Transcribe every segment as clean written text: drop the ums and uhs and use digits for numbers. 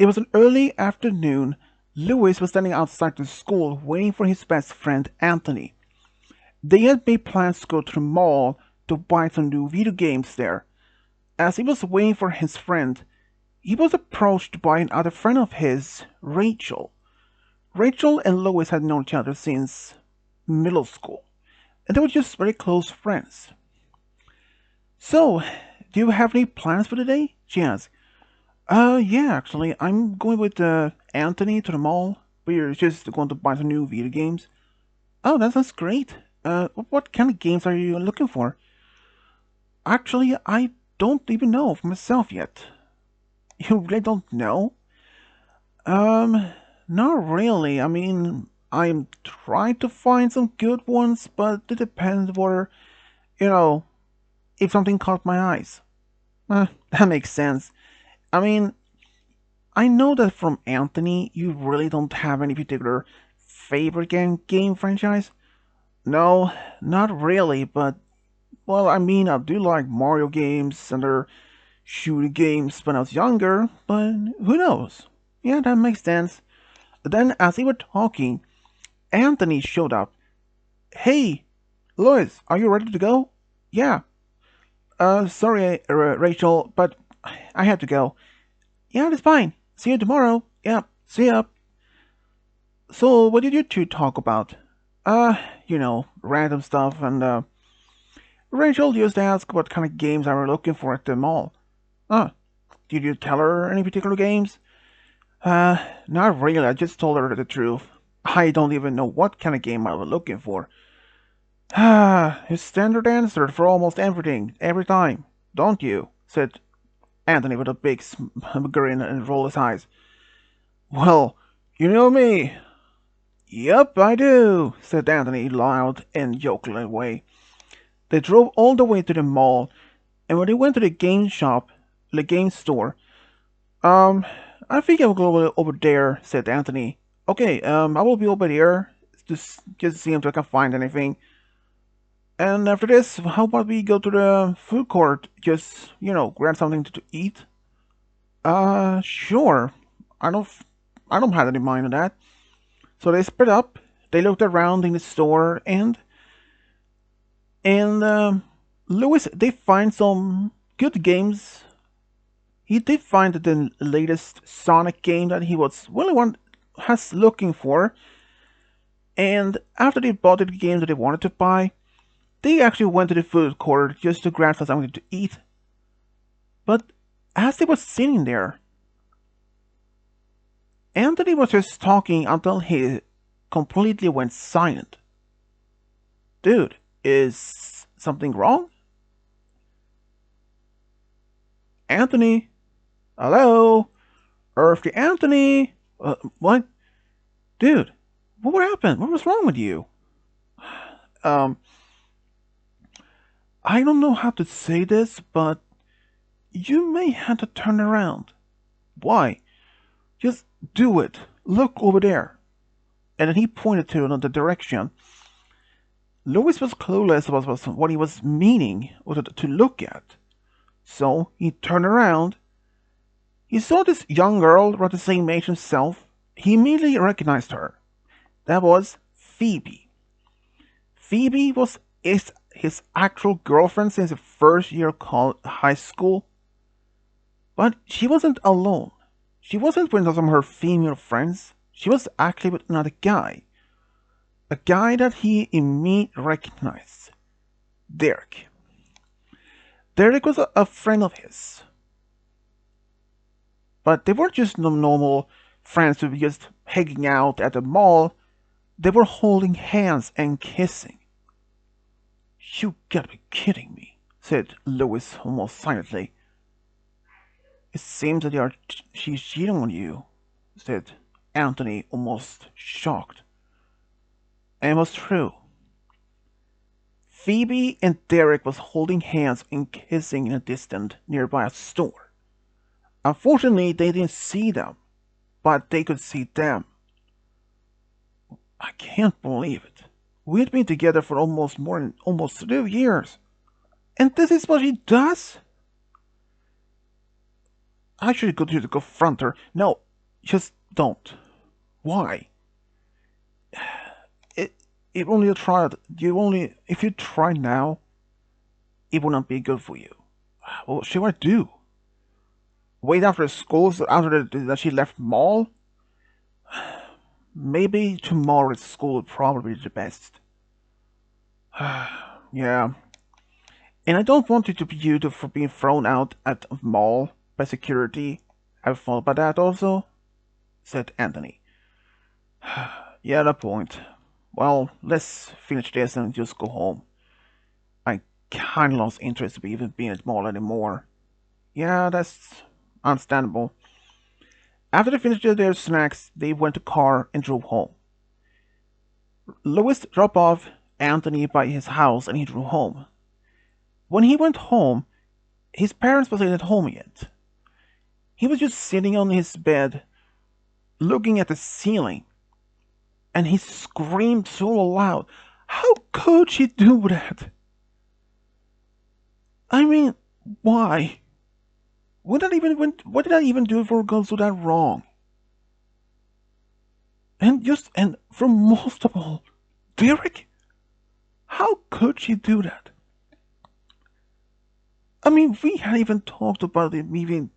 It was an early afternoon. Louis was standing outside the school waiting for his best friend Anthony. They had made plans to go to the mall to buy some new video games there. As he was waiting for his friend, he was approached by another friend of his, Rachel. Rachel and Louis had known each other since middle school, and they were just very close friends. So, do you have any plans for today? She asked. Yeah, actually, I'm going with Anthony to the mall. We're just going to buy some new video games. Oh, that sounds great. What kind of games are you looking for? Actually, I don't even know for myself yet. You really don't know? Um, Not really. I mean, I'm trying to find some good ones, but it depends whether, you know, if something caught my eyes. That makes sense. I mean, I know that from Anthony, you really don't have any particular favorite game franchise. No, not really, but well, I mean, I do like Mario games and other shooting games when I was younger, but who knows? Yeah, that makes sense. Then, as they were talking, Anthony showed up. Hey, Lois, are you ready to go? Yeah. Sorry, Rachel, but I have to go. Yeah, that's fine. See you tomorrow. Yeah, see ya. So, what did you two talk about? Random stuff, and Rachel just asked what kind of games I were looking for at the mall. Ah, did you tell her any particular games? Not really. I just told her the truth. I don't even know what kind of game I was looking for. His standard answer for almost everything, every time, don't you? Said Anthony with a big grin and rolled his eyes. Well, you know me. Yup, I do, said Anthony loud and joking way. They drove all the way to the mall, and when they went to the game store, um, I think I'll go over there, said Anthony. Okay, I will be over there, just see if I can find anything. And after this, how about we go to the food court, just, grab something to eat? Sure. I don't, I don't have any mind on that. So they split up, they looked around in the store, and Lewis, they find some good games. He did find the latest Sonic game that he was really has looking for. And after they bought the game that they wanted to buy, they actually went to the food court just to grab something to eat. But as they were sitting there, Anthony was just talking until he completely went silent. Dude, is something wrong? Anthony? Hello? Earthy Anthony? What? Dude, what happened? What was wrong with you? Um, I don't know how to say this, but you may have to turn around. Why? Just do it. Look over there. And then he pointed to another direction. Louis was clueless about what he was meaning or to look at. So he turned around. He saw this young girl around the same age himself. He immediately recognized her. That was Phoebe. Phoebe was his actual girlfriend since the first year of high school. But she wasn't alone. She wasn't with some of her female friends. She was actually with another guy. A guy that he immediately recognized. Derek. Derek was a friend of his. But they weren't just normal friends who were just hanging out at the mall. They were holding hands and kissing. You gotta be kidding me, said Louis almost silently. It seems that she's cheating on you, said Anthony, almost shocked. And it was true. Phoebe and Derek was holding hands and kissing in a distance nearby a store. Unfortunately, they didn't see them, but they could see them. I can't believe it. We'd been together for almost 2 years. And this is what she does? I should go to confront her. No, Just don't. Why? It it only a trial. You only if you try now, it will not be good for you. What should I do? Wait after school, after that she left mall? Maybe tomorrow at school would probably be the best. Yeah. And I don't want you to be for being thrown out at a mall by security. Have thought about that also? Said Anthony. Yeah, that point. Well, let's finish this and just go home. I kinda lost interest in even being at mall anymore. Yeah, that's understandable. After they finished their snacks, they went to car and drove home. Louis dropped off Anthony by his house and he drove home. When he went home, his parents wasn't at home yet. He was just sitting on his bed, looking at the ceiling, and he screamed so loud. How could she do that? I mean, why? What did I even do for a girl so that wrong? And for most of all, Derek, how could she do that? I mean, we had even talked about it even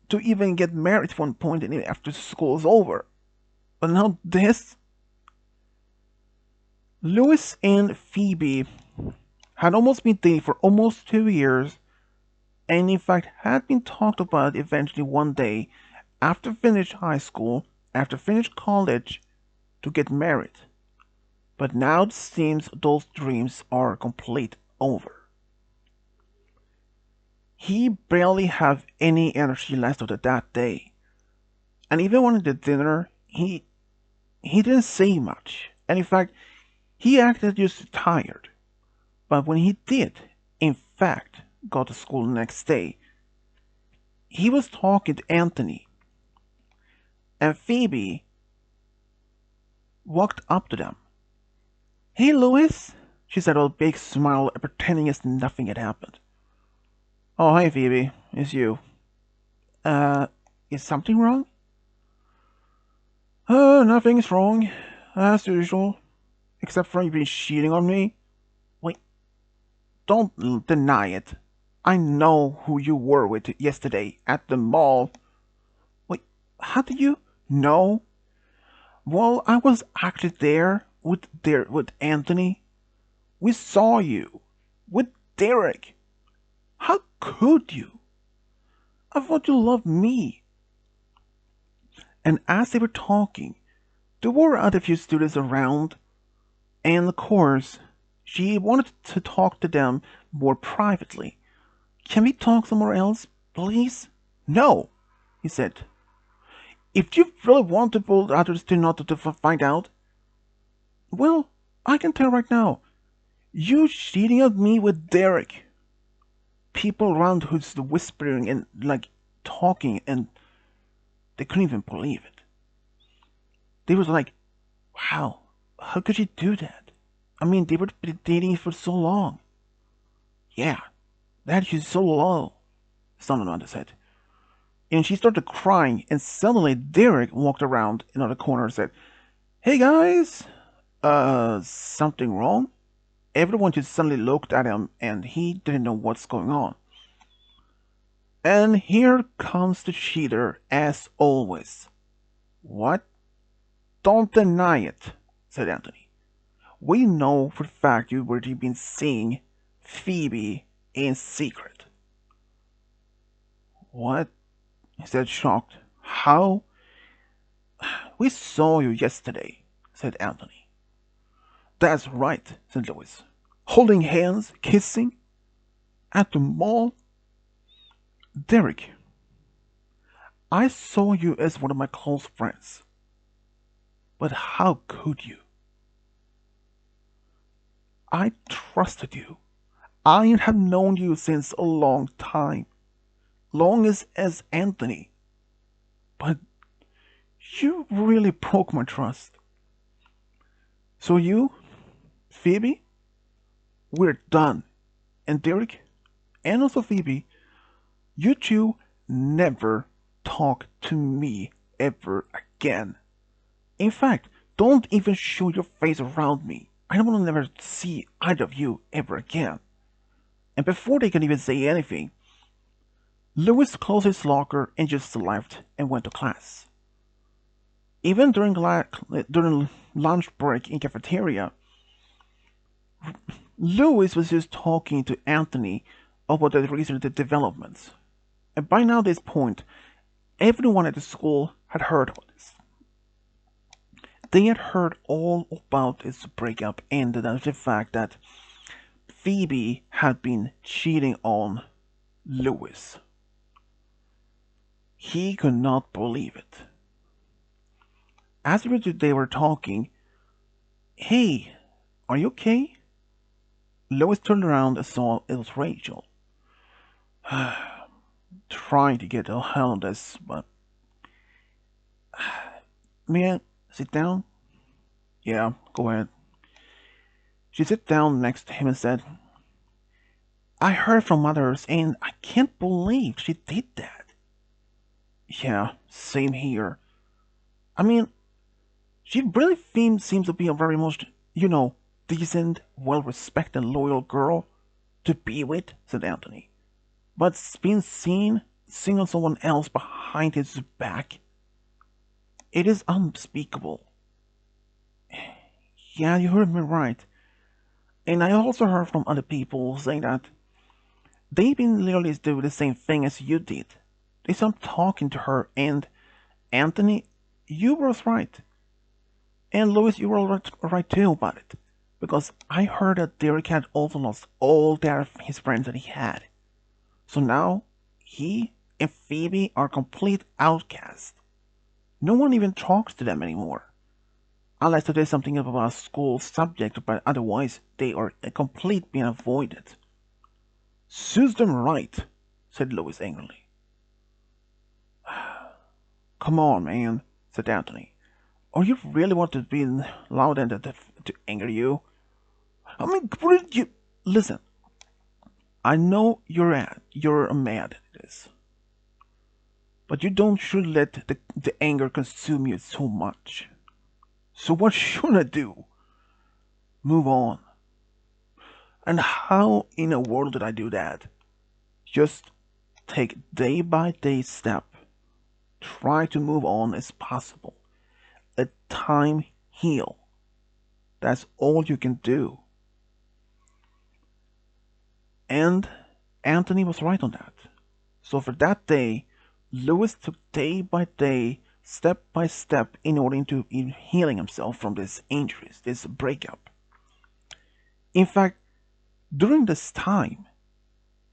to even get married at one point and after school's over. But now this? Louis and Phoebe had almost been dating for almost 2 years, and in fact had been talked about eventually one day, after finish high school, after finish college, to get married. But now it seems those dreams are complete over. He barely had any energy left after that day, and even when at the dinner, he didn't say much, and in fact, he acted just tired. But when he did, in fact, go to school the next day, he was talking to Anthony, and Phoebe walked up to them. Hey, Louis, she said with a big smile, pretending as nothing had happened. Oh, hey, Phoebe, it's you. Uh, is something wrong? Nothing's wrong, as usual, except for you being cheating on me. Wait, don't deny it. I know who you were with yesterday at the mall. Wait, how do you know? Well, I was actually there with Anthony. We saw you with Derek. How could you? I thought you loved me. And as they were talking, there were other few students around, and of course, she wanted to talk to them more privately. Can we talk somewhere else, please? No, he said. If you really want people others to not to find out, well, I can tell right now. You cheating on me with Derek. People around who's whispering and like talking, and they couldn't even believe it. They was like, "Wow, how could you do that?" I mean, they were dating for so long. Yeah, that is so low. Someone said, and she started crying. And suddenly, Derek walked around another corner and said, "Hey guys, something wrong?" Everyone just suddenly looked at him, and he didn't know what's going on. And here comes the cheater, as always. What? Don't deny it, said Anthony. We know for a fact you've already been seeing Phoebe in secret. What? He said, shocked. How? We saw you yesterday, said Anthony. That's right, said Louis. Holding hands, kissing, at the mall. Derek, I saw you as one of my close friends. But how could you? I trusted you. I have known you since a long time. Long as Anthony. But you really broke my trust. So you, Phoebe, we're done. And Derek, and also Phoebe, you two never talk to me ever again. In fact, don't even show your face around me. I don't want to never see either of you ever again." And before they can even say anything, Lewis closed his locker and just left and went to class. Even during lunch break in cafeteria, Lewis was just talking to Anthony about the recent developments. And by now this point, everyone at the school had heard about this. They had heard all about this breakup and the fact that Phoebe had been cheating on Lewis. He could not believe it. As they were talking, "Hey, are you okay?" Lois turned around and saw it was Rachel. Trying to get a hell of this, but may I sit down? Yeah, go ahead. She sat down next to him and said, "I heard from others and I can't believe she did that." "Yeah, same here. I mean, she really seems to be a very much, decent, well-respected, loyal girl to be with," said Anthony. "But being seen seeing someone else behind his back, it is unspeakable." "Yeah, you heard me right. And I also heard from other people saying that they've been literally doing the same thing as you did. They stopped talking to her, and Anthony, you were right. And Louis, you were right too about it. Because I heard that Derek had also lost all his friends that he had. So now, he and Phoebe are complete outcasts. No one even talks to them anymore. Unless there's something about a school subject, but otherwise, they are completely being avoided." "Suits them right," said Louis angrily. "Come on, man," said Anthony. "Are you really want to be loud and to anger you? I mean, what did you... Listen, I know you're mad at this, but you don't should let the anger consume you so much. So what should I do? Move on. And how in the world did I do that? Just take day by day step. Try to move on as possible. Let time heal. That's all you can do." And Anthony was right on that. So for that day, Lewis took day by day, step by step, in order to healing himself from this injuries, this breakup. In fact, during this time,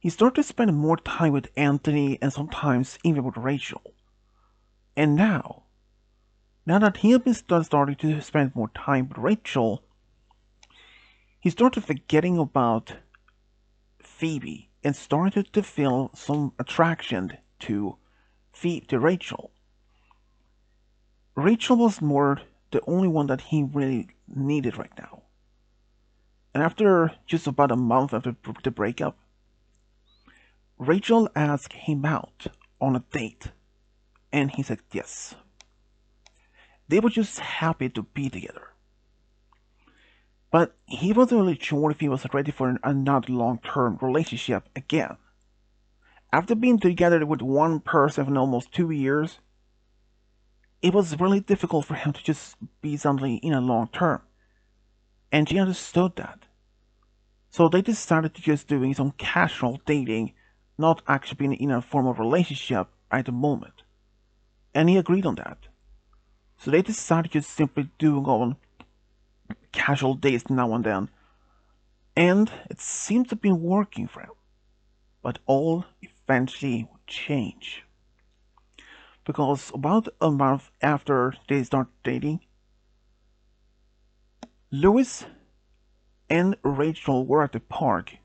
he started to spend more time with Anthony and sometimes even with Rachel. And now that he had been starting to spend more time with Rachel, he started forgetting about Phoebe and started to feel some attraction to Rachel. Rachel was more the only one that he really needed right now. And after just about a month after the breakup, Rachel asked him out on a date, and he said yes. They were just happy to be together. But he wasn't really sure if he was ready for another long-term relationship again. After being together with one person for almost 2 years, it was really difficult for him to just be something in a long term. And she understood that. So they decided to just doing some casual dating, not actually being in a formal relationship at the moment. And he agreed on that. So they decided just simply doing on casual dates now and then. And it seemed to be working for him. But all eventually would change. Because about a month after they started dating, Lewis and Rachel were at the park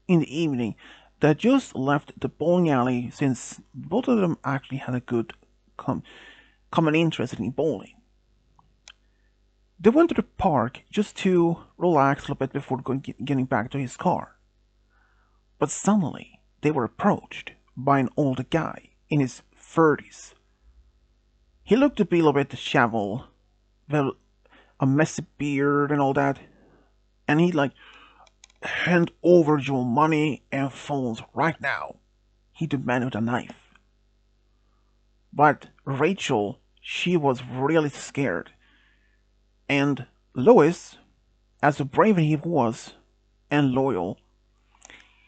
in the evening. They just left the bowling alley since both of them actually had a good common interest in bowling. They went to the park just to relax a little bit before getting back to his car. But suddenly they were approached by an older guy in his 30s. He looked to be a little bit disheveled, with a messy beard and all that, and he like, hand over your money and phones right now, he demanded with a knife. But Rachel, she was really scared, and Louis, as brave as he was and loyal,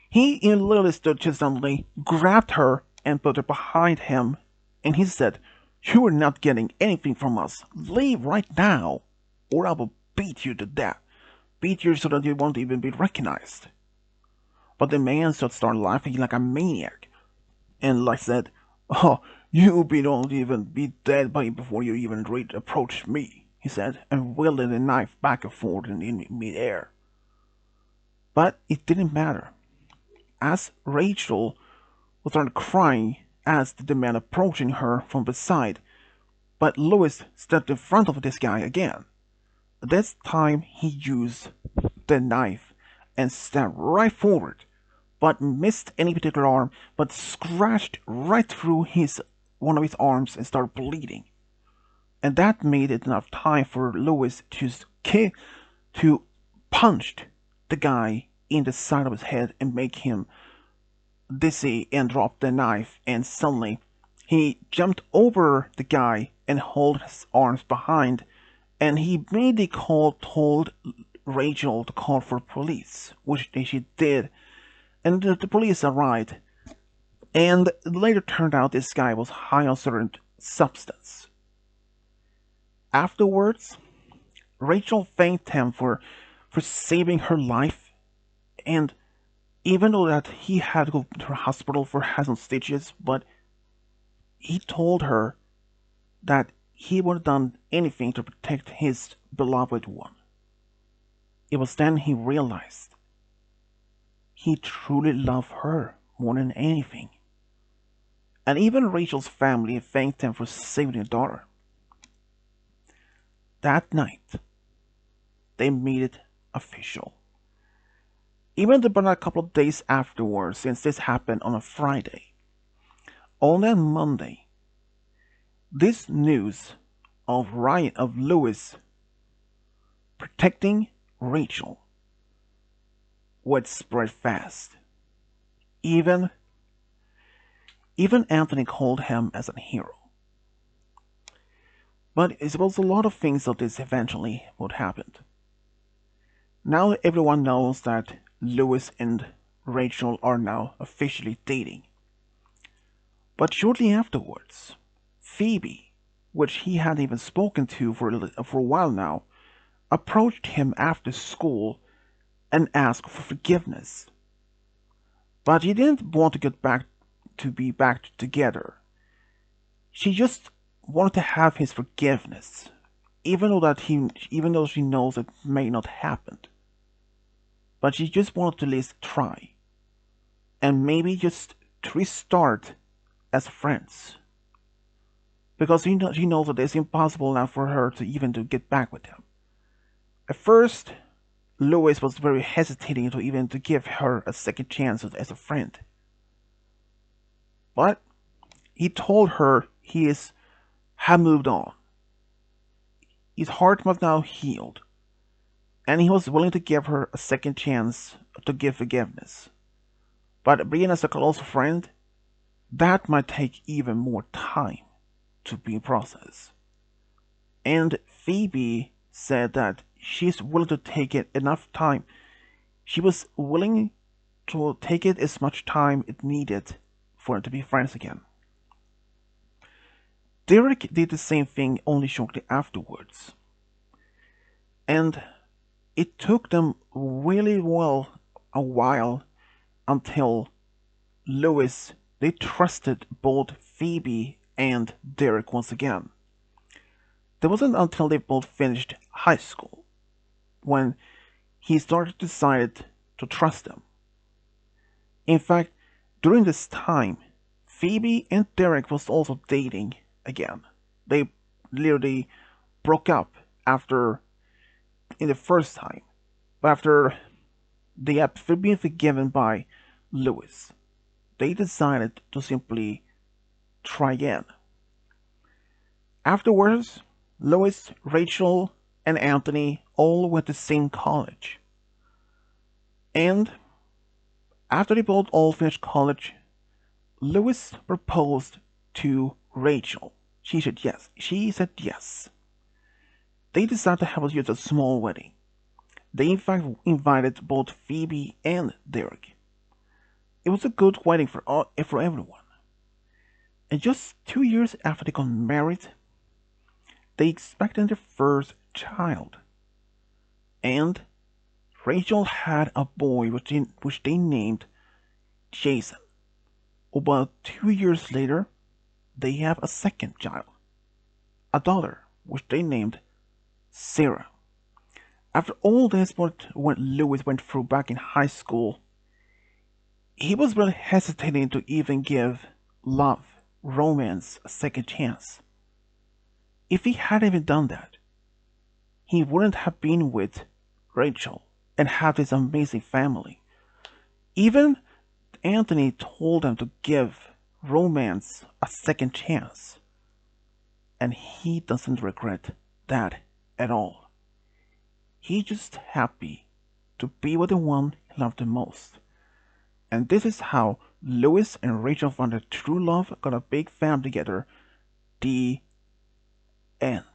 he literally stood just suddenly, grabbed her, and put her behind him, and he said, "You are not getting anything from us. Leave right now, or I will beat you to death. Beat you so that you won't even be recognized." But the man started laughing like a maniac, and like said, "Oh, you don't even be dead by before you even approach me," he said, and wielded the knife back and forth in mid-air. But it didn't matter, as Rachel was started crying as the man approaching her from beside, but Louis stepped in front of this guy again. This time he used the knife and stepped right forward, but missed any particular arm, but scratched right through one of his arms and started bleeding. And that made it enough time for Louis to punch the guy in the side of his head and make him dizzy and drop the knife, and suddenly he jumped over the guy and held his arms behind, and he immediately told Rachel to call for police, which she did, and the police arrived, and later turned out this guy was high on certain substance. Afterwards, Rachel thanked him for saving her life, and even though that he had to go to the hospital for having stitches, but he told her that he would have done anything to protect his beloved one. It was then he realized he truly loved her more than anything. And even Rachel's family thanked him for saving their daughter. That night, they made it official. Even though about a couple of days afterwards, since this happened on a Friday, on that Monday, this news of Louis protecting Rachel would spread fast. Even Anthony called him as a hero. But it was a lot of things of this eventually would happen. Now everyone knows that Louis and Rachel are now officially dating. But shortly afterwards, Phoebe, which he hadn't even spoken to for a while now, approached him after school and asked for forgiveness. But he didn't want to be back together. She just wanted to have his forgiveness, even though she knows it may not happen. But she just wanted to at least try, and maybe just to restart as friends, because she knows that it's impossible now for her to even to get back with him. At first, Louis was very hesitating to even to give her a second chance as a friend, but he told her had moved on. His heart was now healed, and he was willing to give her a second chance to give forgiveness. But being as a close friend, that might take even more time to be processed. And Phoebe said that she's willing to take it enough time. She was willing to take it as much time it needed for them to be friends again. Derek did the same thing only shortly afterwards. And it took them really a while until they trusted both Phoebe and Derek once again. It wasn't until they both finished high school when he started to decide to trust them. In fact, during this time, Phoebe and Derek was also dating again. They literally broke up in the first time, but after they had been forgiven by Louis, they decided to simply try again. Afterwards, Lois, Rachel, and Anthony all went to the same college. And after they both all finished college, Lois proposed to Rachel. She said yes. She said yes. They decided to have just a small wedding. They in fact invited both Phoebe and Derek. It was a good wedding for everyone. And just 2 years after they got married, they expected their first child. And Rachel had a boy which they named Jason. About 2 years later, they have a second child, a daughter, which they named Sarah. After all this, what Lewis went through back in high school, he was really hesitating to even give love, romance, a second chance. If he hadn't even done that, he wouldn't have been with Rachel and have this amazing family. Even Anthony told him to give romance a second chance, and he doesn't regret that at all. He's just happy to be with the one he loved the most. And this is how Lewis and Rachel found their true love, got a big family together. The end.